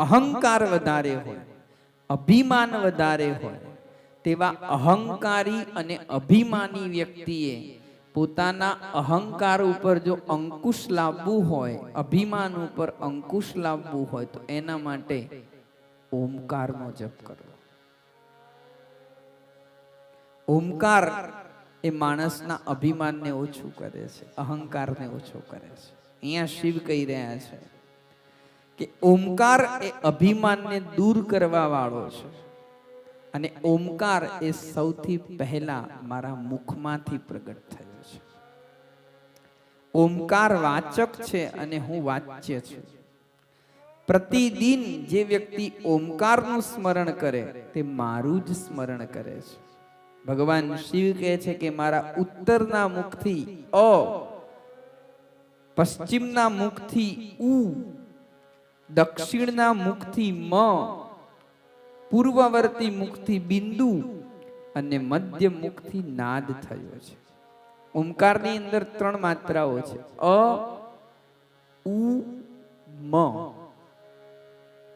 અહંકાર વધારે હોય, અભિમાન વધારે હોય, તેવા અહંકારી અને અભિમાની વ્યક્તિએ પોતાના અહંકાર ઉપર જો અંકુશ લાવવું હોય, અભિમાન ઉપર અંકુશ લાવવું હોય, તો એના માટે ઓમકારનો જપ કરવો. ઓમકાર એ માણસના અભિમાનને ઓછું કરે છે, અહંકારને ઓછો કરે છે. અહીંયા શિવ કહી રહ્યા છે કે ઓમકાર એ અભિમાનને દૂર કરવા વાળો છે, અને ઓમકાર એ સૌથી પહેલા મારા મુખમાંથી પ્રગટ થયો છે. ઓમકાર વાચક છે અને હું વાચ્ય છું. પ્રતિદિન જે વ્યક્તિ ઓમકારનું સ્મરણ કરે તે મારું જ સ્મરણ કરે છે. ભગવાન શિવ કહે છે કે મારા ઉત્તરના મુખથી અ, પશ્ચિમના મુખથી ઉ, દક્ષિણના મુખથી મ, પૂર્વવર્તી મુખથી બિંદુ અને મધ્ય મુખથી નાદ થયો છે. ઓમકારની અંદર 3 માત્રાઓ છે: અ, ઉ, મ.